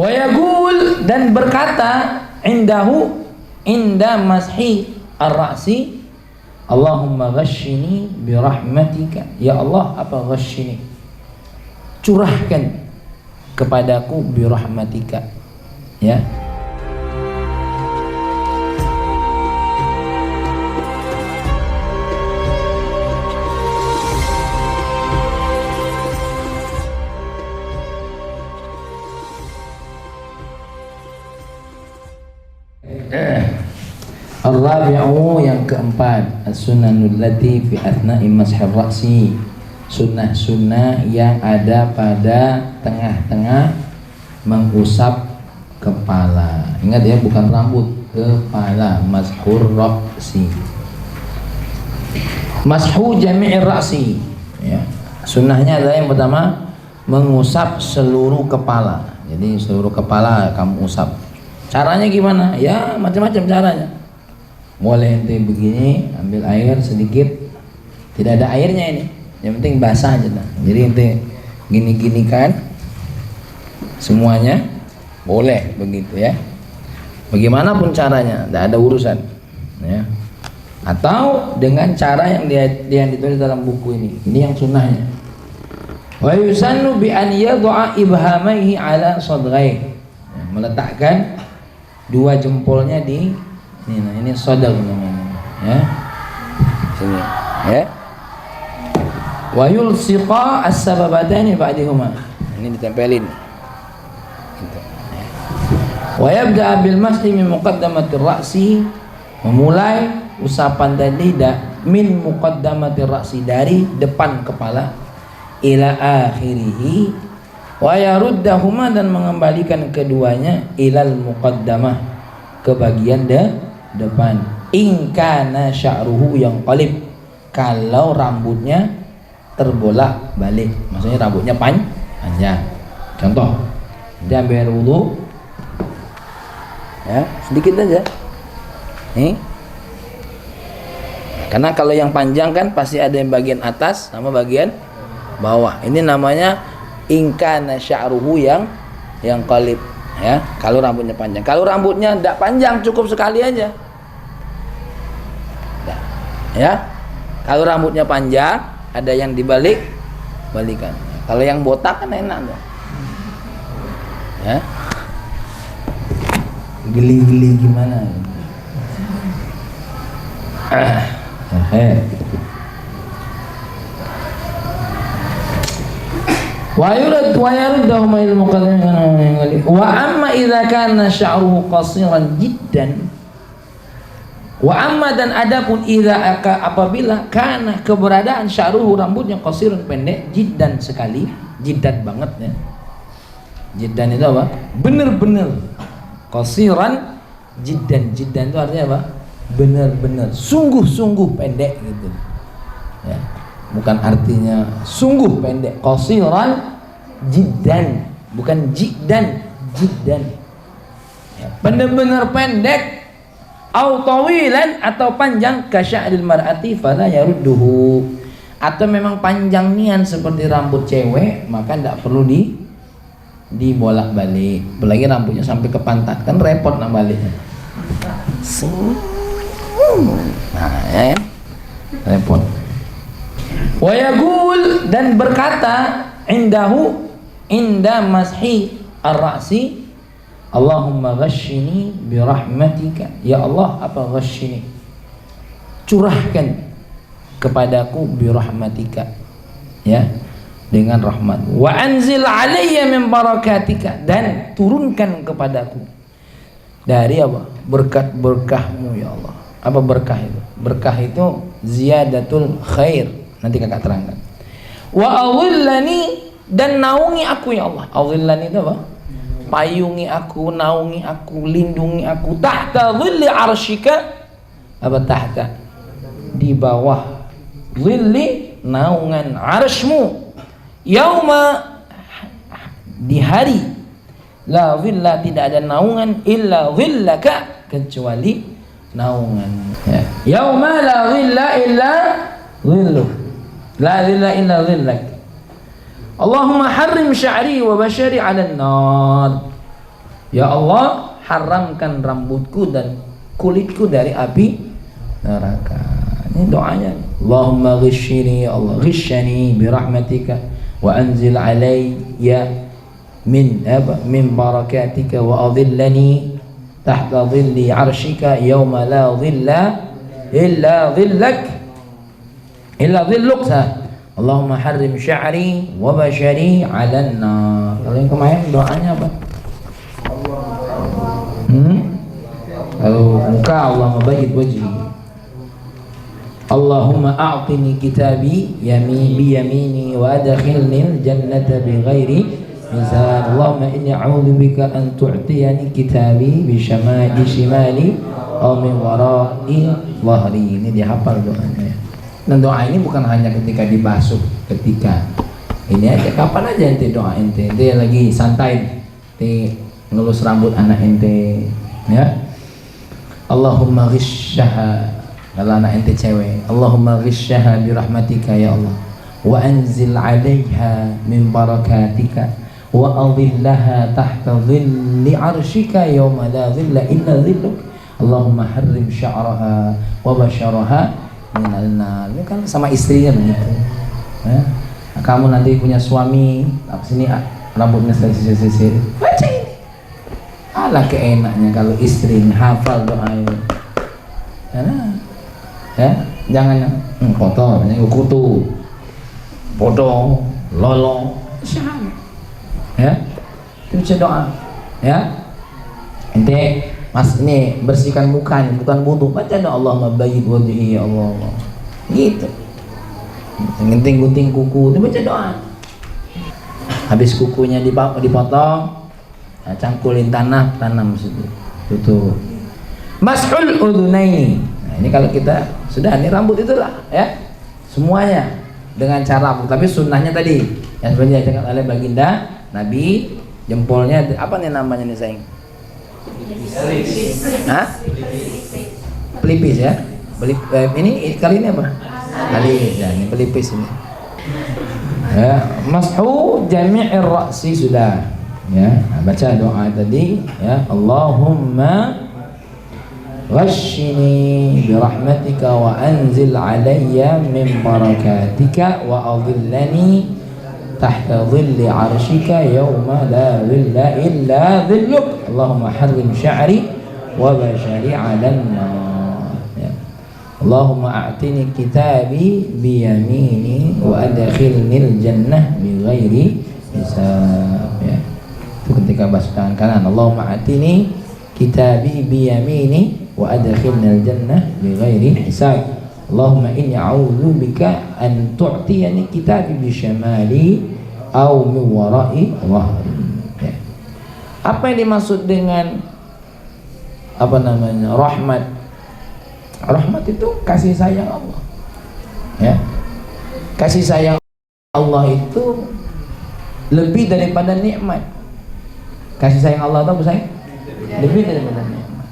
Wa yaqul, dan berkata, inda mashi ar-ra'si, Allahumma ghashini bi rahmatika. Ya Allah, apa ghashini? Curahkan kepadaku bi rahmatika. Ya. Ar-rabi'u, yang keempat, as-sunanul lati fi athna'i mashir ra'si, sunnah-sunnah yang ada pada tengah-tengah mengusap kepala. Ingat ya, bukan rambut, kepala. Mashur ra'si, mashu jami'ir ra'si, ya. Sunnahnya adalah yang pertama, mengusap seluruh kepala. Jadi seluruh kepala kamu usap. Caranya gimana? Ya macam-macam caranya. Boleh ente begini, ambil air sedikit, tidak ada airnya ini, yang penting basah aja dah. Jadi ente gini-gini kan, semuanya boleh begitu ya. Bagaimanapun caranya, tidak ada urusan ya. Atau dengan cara yang dia ditulis dalam buku ini yang sunnahnya. Wa yusannu bi an yad'a ibhamaihi ala sadghaihi, meletakkan dua jempolnya di ini. Nah, ini sadar namanya ya. Sini ya. Wa yulsiqa as-sababatani ba'dihuma, ini ditempelin gitu. Wa yabda bil mashi min muqaddamatir ra'si, memulai usapan tadi min muqaddamatir ra'si, dari depan kepala, ila akhirih, wa yaruddahuma, dan mengembalikan keduanya ilal muqaddamah, ke bagian depan. In kana sya'ruhu yang qalib, kalau rambutnya terbolak balik, maksudnya rambutnya panjang. Contoh, dia ambil wudu ya, sedikit aja nih, karena kalau yang panjang kan pasti ada yang bagian atas sama bagian bawah. Ini namanya in kana sya'ruhu yang qalib ya, kalau rambutnya panjang. Kalau rambutnya tidak panjang, cukup sekali aja ya. Kalau rambutnya panjang, ada yang balikan. Kalau yang botak kan enak tuh ya, geli-geli gimana wa yaruddahu ma'il muqaddamin. Wa amma idza kana sya'ruhu qasiran jiddan, wa amma, dan adapun idza apabila kana, keberadaan sya'ruhu, rambutnya, qasirun, pendek, jiddan sekali, jiddan banget ya. Jiddan itu apa? Bener-bener. Qasiran jiddan itu artinya apa? Bener-bener, sungguh-sungguh pendek gitu ya. Bukan artinya sungguh pendek. Qasiran jiddan, bukan jiddan ya. Bener-bener pendek. Au tawilan, atau panjang, kasya'ril mar'ati fala yarudduhu, atau memang panjang nian seperti rambut cewek, maka tidak perlu dibolak-balik. Apalagi rambutnya sampai ke pantat, kan repot nak baliknya. Nah ya, repot. Wa yaqul, dan berkata, inda mashi ar-ra'si, Allahumma ghashini bi rahmatika. Ya Allah, apa ghashini? Curahkan kepadaku bi rahmatika, ya, dengan rahmat. Wa anzil alayya min barakatika, dan turunkan kepadaku dari apa? Berkat-berkahmu ya Allah. Apa berkah itu? Berkah itu ziyadatul khair. Nanti kakak terangkan. Wa awillani, dan naungi aku ya Allah. Awillani itu apa? Payungi aku, naungi aku, lindungi aku. Tahta dhilli arsyika, apa tahta? Di bawah dhilli, naungan arsymu. Yauma, di hari, la dhilla, tidak ada naungan, illa dhillaka, kecuali naungan ya. Yauma la dhilla illa dhilluh, la dhilla illa dhillak. Allahumma harrim sya'ri wa bashari 'ala an-nar. Ya Allah, haramkan rambutku dan kulitku dari api neraka. Ini doanya. Allahumma ghishni, ya Allah, ghishni bi rahmatika wa anzil alayya min barakatika wa adhillani tahta dhilli arshika yawma la dhilla illa dhilluk. Allahumma harrim sya'ri wa bashari 'alan nar. Kalau yang kemarin doanya apa? Kalau muka, Allahumma bayyid wajhi. Allahumma a'tini kitabi biyamini wa adkhilni al-jannata bighairi hisab. Allahumma inni a'udzu bika an tu'tiyani kitabi shimali aw min wara'i dhahri. Ini dihafal doanya. Dan doa ini bukan hanya ketika dibasuh, ketika ini aja, kapan aja ente doa ente lagi santai, ente ngelus rambut anak ente, ya. Allahumma ghishshaha, kalau anak ente cewek, Allahumma ghishshaha bi rahmatika ya Allah, wa anzil 'alaiha min barakatika wa adhillaha tahta dhilli 'arsyika yawma la dhilla illa dhilluk. Allahumma harrim sya'raha wa basharaha minal nar. Ini kan sama istrinya begitu, ya. Kamu nanti punya suami, sini rambutnya sisir-sisir, baca ini. Alah keenaknya kalau istri hafal doa ini. Ya, jangan kotor, kutu, bodoh, lolo, ya. Itu baca doa, ya. Ente mas ini bersihkan mukanya, bukan wudu, baca doa Allahumma bayyid wajhi ya Allah. Gitu. Gunting kuku, dibaca doa. Habis kukunya dipotong, nah, cangkulin tanam situ. Tutup. Mashul udhunaini. Nah, ini kalau kita sudah ini rambut itulah, ya. Semuanya dengan cara, tapi sunnahnya tadi yang sebenarnya dikatakan oleh baginda Nabi, jempolnya apa nih namanya nih sayang? Hah? Pelipis ya. Ini kali ini apa? Kali ya, ini pelipis ini. Ya, mashu jami'ir ra'si sudah. Ya, baca doa tadi ya, Allahumma ghashini bi rahmatika wa anzil alayya min barakatika wa adhillani tahta dhilli arshika yawma la dhilla illa dhilluk. Allahumma harrim sya'ri wa bashari 'alan nar. Ya. Allahumma a'tini kitabi bi yamini wa adkhilni al-jannah bi ghairi hisab. Ya. Itu ketika basuh tangan kanan. Allahumma a'tini kitabi bi yamini wa adkhilni al-jannah bi ghairi hisab. Allahumma inni a'udzu bika an tu'tiyani kitabi bi syamali aw min wara'i dhahri. Ya. Apa yang dimaksud dengan apa namanya? Rahmat. Rahmat itu kasih sayang Allah. Ya. Kasih sayang Allah itu lebih daripada nikmat. Kasih sayang Allah itu apa sayang? Lebih daripada nikmat.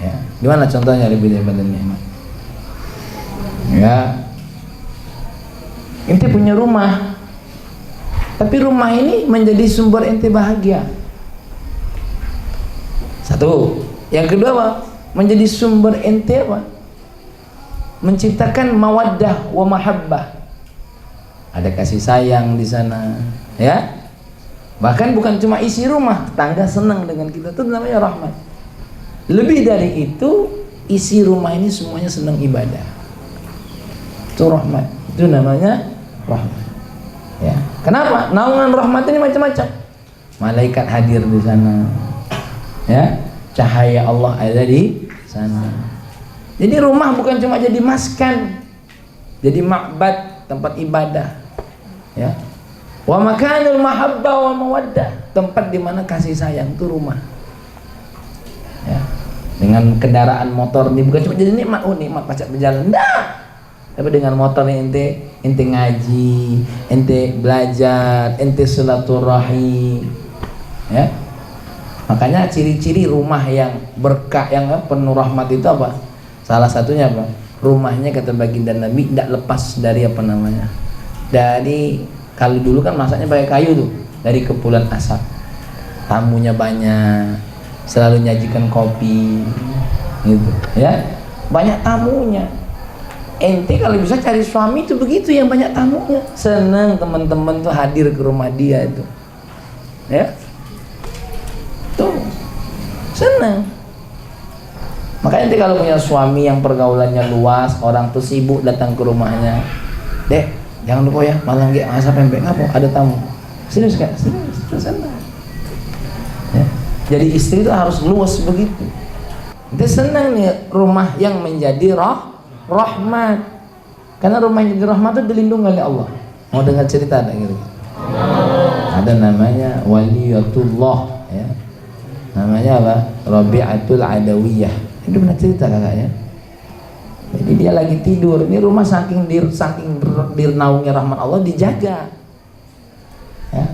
Ya. Gimana contohnya lebih daripada nikmat? Ya, ente punya rumah, tapi rumah ini menjadi sumber ente bahagia. Satu. Yang kedua apa? Menjadi sumber ente apa? Menciptakan mawaddah wa mahabbah. Ada kasih sayang di sana, ya. Bahkan bukan cuma isi rumah, tetangga senang dengan kita, itu namanya rahmat. Lebih dari itu, isi rumah ini semuanya senang ibadah. Itu rahmat, itu namanya rahmat. Ya, kenapa? Naungan rahmat ini macam-macam. Malaikat hadir di sana, ya, cahaya Allah ada di sana. Jadi rumah bukan cuma jadi maskan, jadi ma'bad, tempat ibadah, ya. Wa makanul mahabbah wa mawaddah, tempat di mana kasih sayang itu rumah. Ya. Dengan kendaraan motor ini bukan cuma jadi nikmat, oh nikmat pacak berjalan, enggak. Tapi dengan motor ente ngaji, ente belajar, ente silaturahim, ya. Makanya ciri-ciri rumah yang berkah, yang penuh rahmat itu apa? Salah satunya apa? Rumahnya kata baginda Nabi tidak lepas dari apa namanya? Dari, kalau dulu kan masaknya pakai kayu tuh, dari kepulan asap. tamunya banyak, selalu nyajikan kopi, gitu, ya, banyak tamunya. Ente kalau bisa cari suami itu begitu, yang banyak tamunya, seneng teman-teman tuh hadir ke rumah dia itu, ya, tuh seneng. Makanya ente kalau punya suami yang pergaulannya luas, orang tuh sibuk datang ke rumahnya, dek, jangan lupa ya malam gak asap pempek apa ada tamu, serius gak? Serius, seneng. Ya. Jadi istri itu harus luas begitu. Ente seneng nih rumah yang menjadi rahmat, karena rumah yang jadi rahmat itu dilindungi oleh Allah. Mau dengar cerita tak gitu? Ada namanya waliyatullah, ya. Namanya apa? Rabi'atul Adawiyah. Itu pernah cerita kakaknya. Jadi dia lagi tidur, ini rumah saking dinaungi rahmat Allah dijaga. Ya.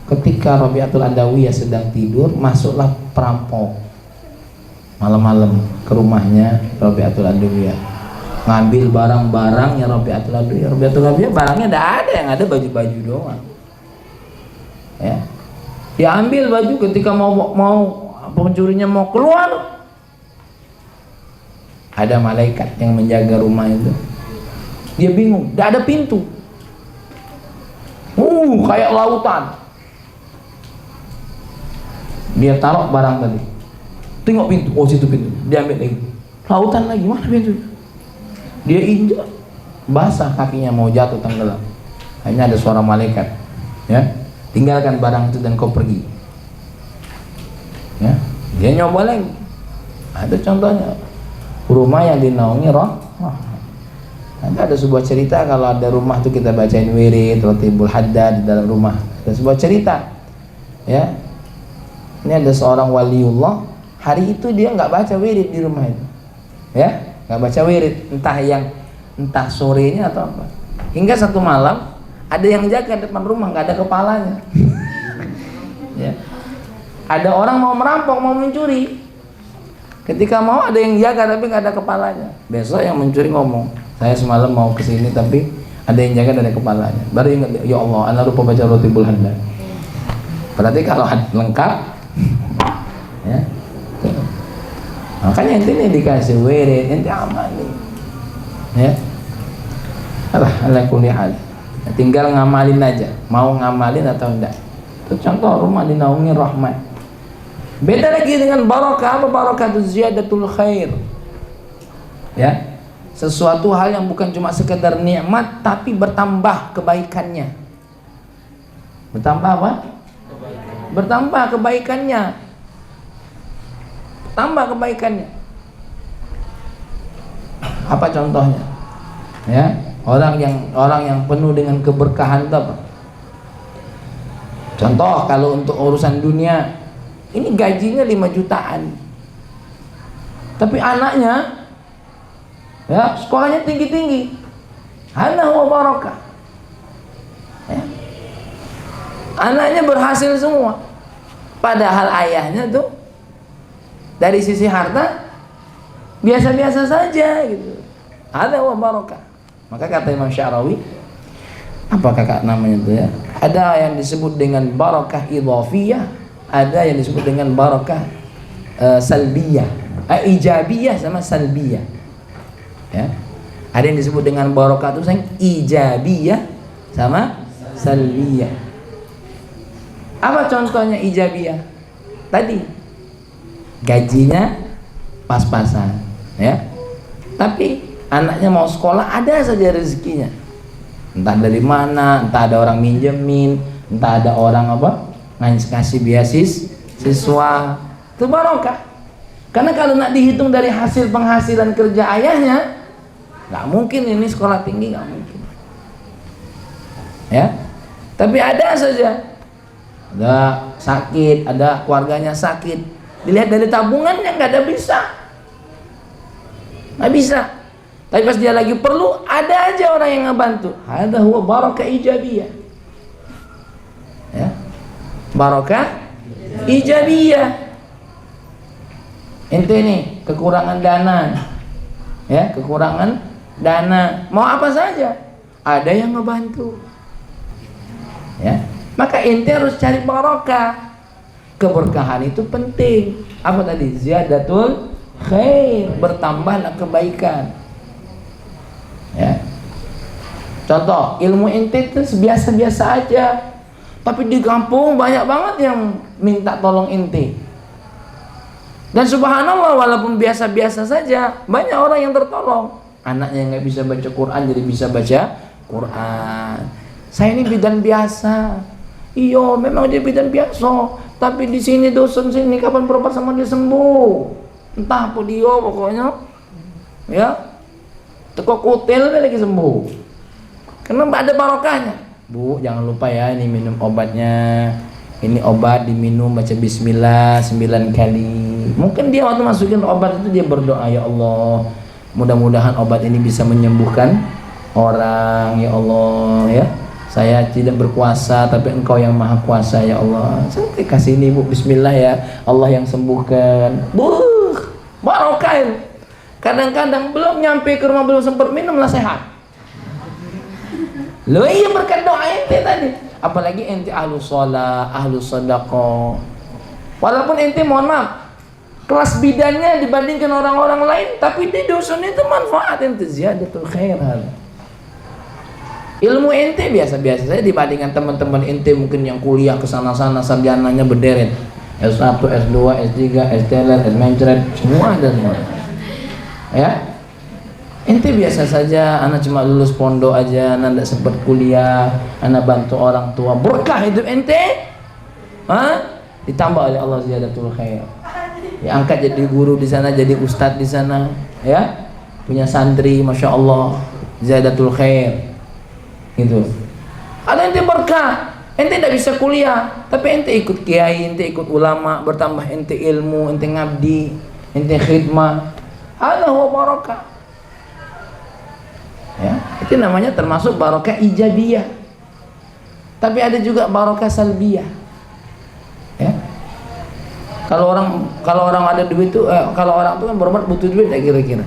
Ketika Rabi'atul Adawiyah sedang tidur, masuklah perampok malam-malam ke rumahnya Rabi'atul Adawiyah, ngambil barang-barangnya Rabi'atul Adawiyah. Rabi'atul Adawiyah barangnya tidak ada, yang ada baju-baju doang. Ya, dia ambil baju. Ketika mau pencurinya mau keluar, ada malaikat yang menjaga rumah itu. Dia bingung, tidak ada pintu. Kayak lautan. Dia taruh barang tadi, tengok pintu, oh situ pintu, dia ambil lagi. Lautan lagi, mana pintu? Dia injak, basah kakinya, mau jatuh tenggelam. Hanya ada suara malaikat, ya, tinggalkan barang itu dan kau pergi. Ya, dia nyoba lagi. Ada contohnya rumah yang dinaungi ada sebuah cerita, kalau ada rumah tuh kita bacain wirid Ratibul Haddad di dalam rumah. Ada sebuah cerita, ya, ini ada seorang waliullah, hari itu dia nggak baca wirid di rumah itu, ya, nggak baca wirid, entah sorenya atau apa, hingga satu malam ada yang jaga depan rumah, nggak ada kepalanya. Ya, ada orang mau merampok, mau mencuri. Ketika mau, ada yang jaga tapi nggak ada kepalanya. Besok yang mencuri ngomong, saya semalam mau kesini tapi ada yang jaga dan ada kepalanya. Baru ingat, ya Allah, anak lupa baca Ratibul Haddad. Berarti kalau lengkap, ya, makanya ente nih dikasih wirid, ente aman nih, ya. Ala kulli hal, tinggal ngamalin aja, mau ngamalin atau enggak. Itu contoh rumah dinaungi rahmat. Beda lagi dengan barakah. Apa barakah? Itu ziyadatul khair, ya, sesuatu hal yang bukan cuma sekedar nikmat tapi bertambah kebaikannya. Bertambah apa? Bertambah kebaikannya. Tambah kebaikannya. Apa contohnya? Ya, orang yang penuh dengan keberkahan itu apa? Contoh, kalau untuk urusan dunia, ini gajinya 5 jutaan, tapi anaknya, ya, sekolahnya tinggi-tinggi. Hana wa barakah, ya. Anaknya berhasil semua, padahal ayahnya tuh dari sisi harta biasa-biasa saja gitu. Hana wa barakah. Maka kata Imam Sya'rawi, apa kakak namanya itu, ya, ada yang disebut dengan barakah idhafiyah, ada yang disebut dengan barakah salbiyah, ijabiyah sama salbiyah, ya. Ada yang disebut dengan barakah itu ijabiyah sama salbiyah. Apa contohnya ijabiyah? Tadi gajinya pas-pasan, ya, tapi anaknya mau sekolah ada saja rezekinya, entah dari mana, entah ada orang minjemin, entah ada orang ngasih beasiswa. Itu barokah. Karena kalau nak dihitung dari hasil penghasilan kerja ayahnya, nggak mungkin ini sekolah tinggi, nggak mungkin, ya. Tapi ada saja, ada sakit, ada keluarganya sakit, dilihat dari tabungannya nggak bisa. Tapi pas dia lagi perlu, ada aja orang yang ngebantu. Hadza huwa barakah ijabiyah, ya, barakah ijabiyah. Ente nih kekurangan dana, ya, kekurangan dana, mau apa saja ada yang ngebantu, ya. Maka ente harus cari barakah. keberkahan itu penting. Apa tadi? Ziyadatul khair, bertambahlah kebaikan. Ya. Contoh, ilmu ente itu biasa-biasa aja, tapi di kampung banyak banget yang minta tolong ente. Dan subhanallah, walaupun biasa-biasa saja, banyak orang yang tertolong. Anaknya nggak bisa baca Quran jadi bisa baca Quran. Saya ini bidan biasa. Iyo, memang dia bidan biasa. Tapi di sini dosen sini kapan berobat sama dia sembuh. Entah apa dia pokoknya. Ya. Teko kutil dia lagi sembuh. Karena ada barokahnya. Bu, jangan lupa ya ini minum obatnya. Ini obat diminum baca bismillah 9 kali. Mungkin dia waktu masukin obat itu dia berdoa, ya Allah, mudah-mudahan obat ini bisa menyembuhkan orang, ya Allah, ya. Saya tidak berkuasa tapi Engkau yang maha kuasa, ya Allah. Saya kasih ini Bu, bismillah ya, Allah yang sembuhkan. Barokah. Kadang-kadang belum nyampe ke rumah belum sempat minum lah sehat. Loh iya berkat doa ente tadi. Apalagi ente ahlu sholat, ahlu sedekah. Walaupun ente mohon maaf kelas bidannya dibandingkan orang-orang lain, tapi di dusun itu manfaat ente ziyadatul khairan. Ilmu ente biasa-biasa saja dibandingkan teman-teman ente mungkin yang kuliah ke sana-sana sarjananya berderet. S1, S2, S3, S-teler, S-mencret, semua ada semua. Ya. Ente biasa saja, anak cuma lulus pondok aja, anak tidak sempat kuliah, anak bantu orang tua, berkah hidup ente, ditambah oleh Allah ziyadatul khair. Diangkat jadi guru di sana, jadi ustadz di sana, ya, punya santri, masya Allah, ziyadatul khair, gitu. Ada ente berkah, ente tidak bisa kuliah, tapi ente ikut kiai, ente ikut ulama, bertambah ente ilmu, ente ngabdi, ente khidmah, ada huwa barakah. Ya, itu namanya termasuk barokah ijabiyah. Tapi ada juga barokah salbiyah. Ya. Kalau orang ada duit itu, kalau orang itu kan berobat butuh duit ya kira-kira.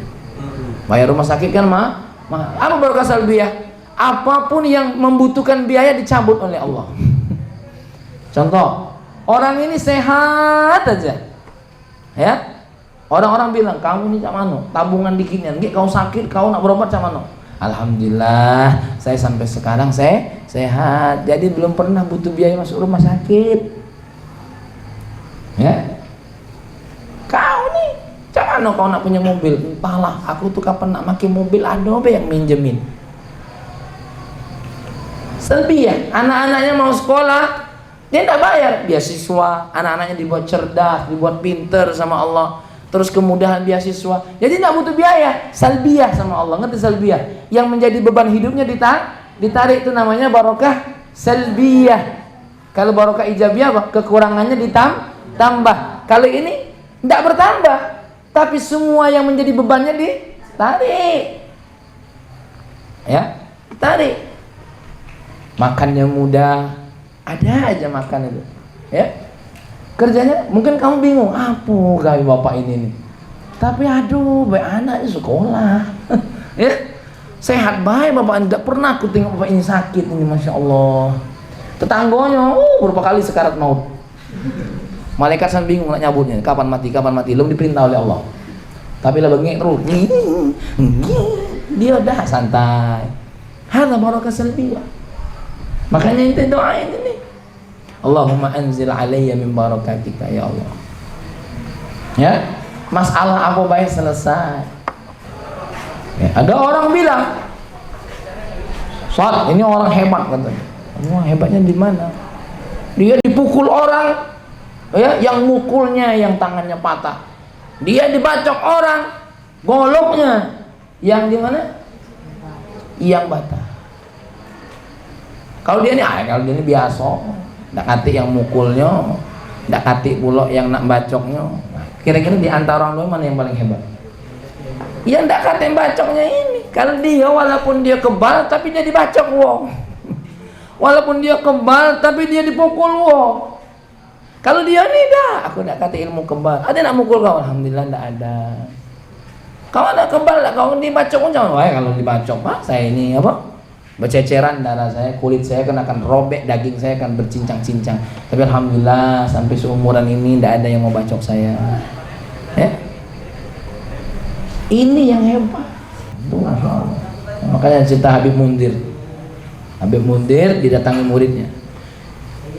Bayar rumah sakit kan apa barokah salbiyah? Apapun yang membutuhkan biaya dicabut oleh Allah. Contoh, orang ini sehat aja. Ya. Orang-orang bilang, "Kamu ini cak mano? Tabungan dikitnya, nggih kau sakit, kau nak berobat cak mano?" Alhamdulillah, saya sampai sekarang saya sehat. Jadi belum pernah butuh biaya masuk rumah sakit. Ya. Kau nih, jangan kau nak punya mobil. Entahlah, aku tuh kapan nak pakai mobil ada apa yang minjemin. Selebihnya, anak-anaknya mau sekolah, dia tidak bayar beasiswa. Anak-anaknya dibuat cerdas, dibuat pinter sama Allah. Terus kemudahan beasiswa, jadi tidak butuh biaya. Salbiyah sama Allah, ngerti salbiyah? Yang menjadi beban hidupnya ditarik, itu namanya barokah salbiyah. Kalau barokah ijabiyah apa? Kekurangannya ditambah. Kalau ini tidak bertambah, tapi semua yang menjadi bebannya ditarik. Ya, ditarik. Makannya mudah, ada aja makan itu. Ya. Kerjanya mungkin kamu bingung, apa gawe bapak ini nih. Tapi aduh, baik anaknya sekolah. Ya. Sehat baik bapak, tidak pernah aku tengok bapak ini sakit ini, masya Allah. Tetangganya, berapa kali sekarat maut. Malaikat sampai bingung nak nyabutnya, kapan mati, belum diperintah oleh Allah. Tapi lah bengek terus. Dia udah santai. Hadza barakah salbiyah. Makanya itu doain ini. Allahumma anzil alayya min barakatika ya Allah. Ya, masalah apa baik selesai. Ya, ada orang bilang, "Ustaz, ini orang hebat," katanya. Wah, hebatnya di mana? Dia dipukul orang, ya, yang mukulnya yang tangannya patah. Dia dibacok orang, goloknya yang di mana? Yang patah. Kalau dia ini biasa. Ndak kati yang mukulnya, ndak kati pula yang nak bacoknya. Kira-kira di antara orang dua mana yang paling hebat? Ya ndak kati yang bacoknya ini. Kalau dia walaupun dia kebal tapi dia dibacok wong. Walaupun dia kebal tapi dia dipukul wong. Kalau dia ni dah, aku ndak kati ilmu kebal. Ada nak mukul kau? Alhamdulillah ndak ada. Kau ada kebal tak? Kau dibacok pun jangan. Wah, kalau dibacok, Pak, saya ini apa? berceceran darah saya, kulit saya akan robek, daging saya akan bercincang-cincang. Tapi alhamdulillah sampai seumuran ini tidak ada yang mau bacok saya. Ya. Ini yang hebat. Itu Masya Allah. Makanya cerita Habib Mundir. Habib Mundir didatangi muridnya.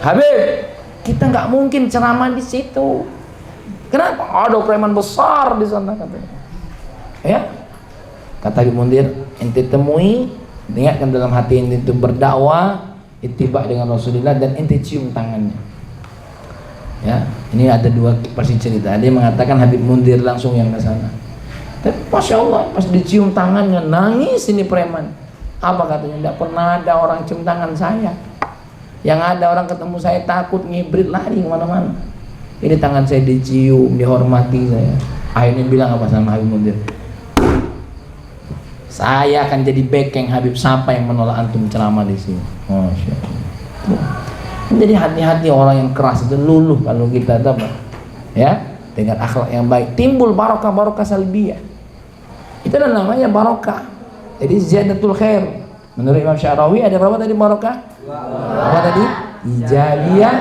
Habib, kita nggak mungkin ceramah di situ. Kenapa? Ada preman besar di sana katanya. Ya. Kata Habib Mundir, ente temui, niatkan dalam hati ente itu berdakwah, ittiba dengan Rasulullah, dan ente cium tangannya. Ya, ini ada dua versi cerita. Ada yang mengatakan Habib Mundir langsung yang ke sana. Tapi Masya Allah, pas dicium tangannya nangis ini preman. Apa katanya? Tidak pernah ada orang cium tangan saya. Yang ada orang ketemu saya takut, ngibrit, lari kemana-mana. Ini tangan saya dicium, dihormati saya. Akhirnya bilang apa sama Habib Mundir? Saya akan jadi bekeng Habib, siapa yang menolak antum ceramah di sini. Masya Allah. Jadi hati-hati orang yang keras itu luluh kalau kita dapat, ya, dengan akhlak yang baik, timbul barokah salbiyah. Itu namanya barokah. Jadi ziyadatul khair. Menurut Imam Syarawi ada berapa tadi barokah? Apa tadi? Ijabiyah.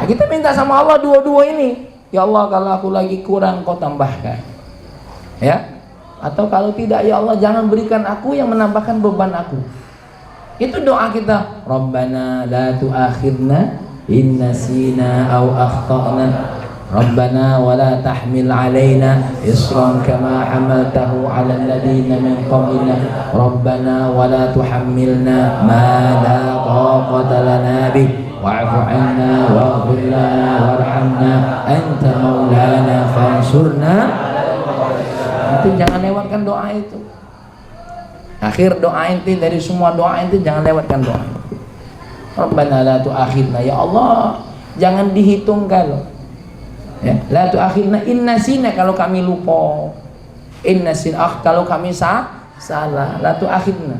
Nah, kita minta sama Allah dua-dua ini. Ya Allah, kalau aku lagi kurang kau tambahkan. Ya. Atau kalau tidak, ya Allah jangan berikan aku yang menambahkan beban aku. Itu doa kita. Rabbana la tu'akhirna in nasina aw akhtana. Rabbana wa la tahmil alaina isran kama hamaltahu ala alladhina min qablina. Rabbana wa la tuhammilna ma la taqata lana bih. Wa'fu 'anna waghfir lana warhamna anta maulana fansurna. Itu jangan lewatkan doa itu. Akhir doa inti dari semua doa inti, jangan lewatkan doa. Rabbana la tu'akhidna, ya Allah jangan dihitung kalau, ya, la tu'akhidna in nasina, kalau kami lupa, in nasin kalau kami salah, la tu'akhidna,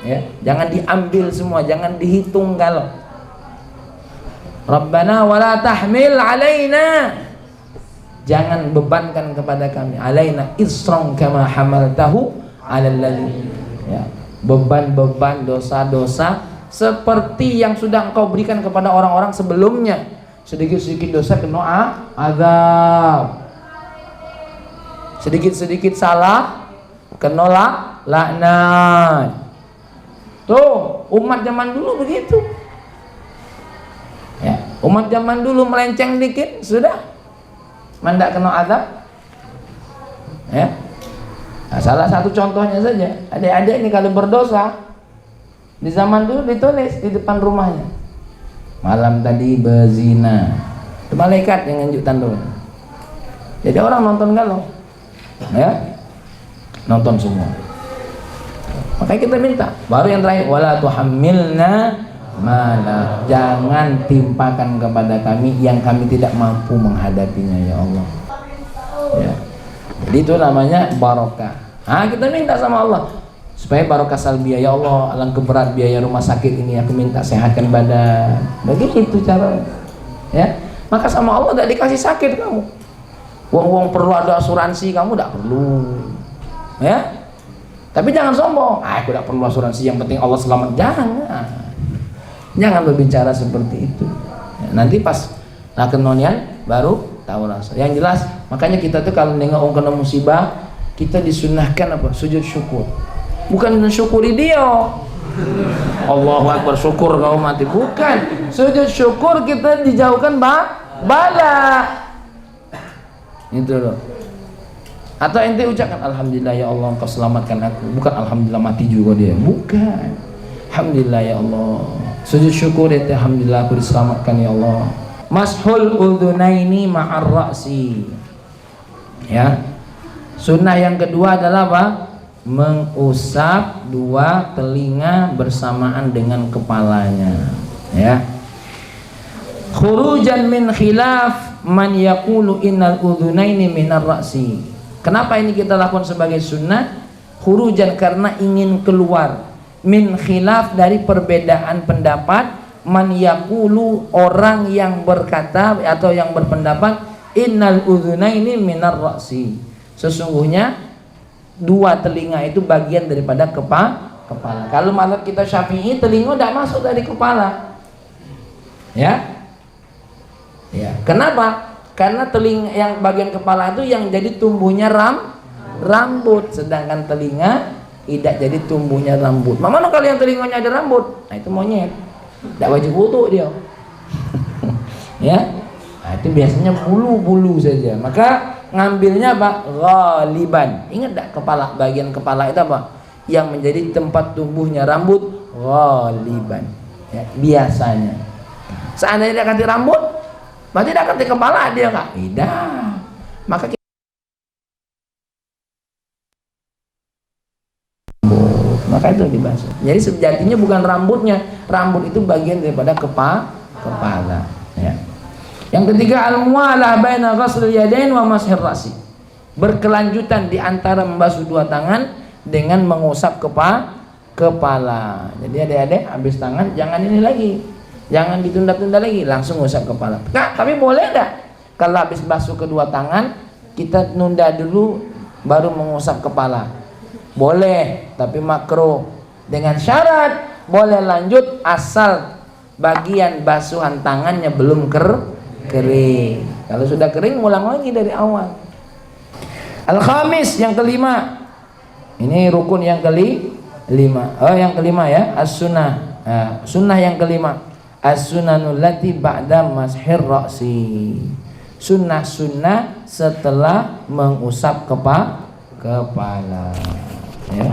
ya, jangan diambil semua, jangan dihitung kalau. Rabbana wala tahmil alaina, jangan bebankan kepada kami, alaina isran kama hamaltahu alal ladzi, ya, beban-beban dosa-dosa seperti yang sudah engkau berikan kepada orang-orang sebelumnya. Sedikit-sedikit dosa kena azab, sedikit-sedikit salah kena laknat. Tuh umat zaman dulu begitu, ya, umat zaman dulu melenceng dikit sudah mandak kena azab, ya. Nah, salah satu contohnya saja, adik-adik ini kalau berdosa di zaman dulu ditulis di depan rumahnya, malam tadi berzina, itu malaikat yang nunjuk tanduk. Jadi orang nonton galau, ya, nonton semua. Makanya kita minta, baru yang terakhir, wala tuhammilna mana, jangan timpakan kepada kami yang kami tidak mampu menghadapinya, ya Allah, ya. Jadi itu namanya barokah. Nah, kita minta sama Allah supaya barokah salbiyah, ya Allah alangkah berat biaya rumah sakit ini, aku minta sehatkan badan. Begitu cara, ya. Maka sama Allah tidak dikasih sakit kamu. Uang perlu ada asuransi, kamu tidak perlu, ya. Tapi jangan sombong, aku tidak perlu asuransi, yang penting Allah selamat. Jangan berbicara seperti itu, ya, nanti pas kenonian baru tahu rasa. Yang jelas, makanya kita tuh kalau nengok orang kena musibah, kita disunahkan apa? Sujud syukur. Bukan mensyukuri dia, Allahu Akbar syukur kau mati, bukan. Sujud syukur kita dijauhkan bala. Itu loh. Atau ente ucapkan alhamdulillah ya Allah engkau selamatkan aku, bukan alhamdulillah mati juga dia, bukan. Alhamdulillah ya Allah, sujud syukur ente, alhamdulillah aku diselamatkan ya Allah. Mashul udhunaini ma'ar ra'si, ya. Sunnah yang kedua adalah apa? Mengusap dua telinga bersamaan dengan kepalanya, ya. Khurujan min khilaf man yaqulu innal udhunaini minar ra'si. Kenapa ini kita lakukan sebagai sunnah? Khurujan karena ingin keluar, min khilaf dari perbedaan pendapat, man yaqulu orang yang berkata atau yang berpendapat innal udhunaini minar ra'si, sesungguhnya dua telinga itu bagian daripada kepala. Kalau mazhab kita Syafi'i, telinga tidak masuk dari kepala. Ya. Ya. Kenapa? Karena telinga yang bagian kepala itu yang jadi tumbuhnya rambut, sedangkan telinga tidak jadi tumbuhnya rambut. Mana kalau yang telinganya ada rambut? Nah, itu monyet. Tidak wajib wudu dia. Ya. Nah, itu biasanya bulu-bulu saja. Maka ngambilnya apa? Ghaliban. Ingat tak kepala? Bagian kepala itu apa? Yang menjadi tempat tumbuhnya rambut, ghaliban. Ya, biasanya. Seandainya dia ganti rambut, berarti dia ganti kepala dia kak? Tidak. Maka itu dibasuh. Jadi sejatinya bukan rambutnya, rambut itu bagian daripada kepala. Ya. Yang ketiga, al-muwalah baina ghasl yadain wa mashir rasi. Berkelanjutan di antara membasuh dua tangan dengan mengusap kepala. Jadi adik-adik habis tangan jangan ini lagi. Jangan ditunda-tunda lagi, langsung usap kepala. Kak, tapi boleh enggak kalau habis basuh kedua tangan kita nunda dulu baru mengusap kepala? Boleh, tapi makruh. Dengan syarat boleh lanjut asal bagian basuhan tangannya belum kering. Kalau sudah kering ulang lagi dari awal. Al-khamis, yang kelima. Ini rukun yang kelima. Oh, yang kelima ya, as-sunnah. Nah, sunnah yang kelima. As-sunanul lati ba'da mashir ra'si. Sunnah-sunnah setelah mengusap kepala. Ya.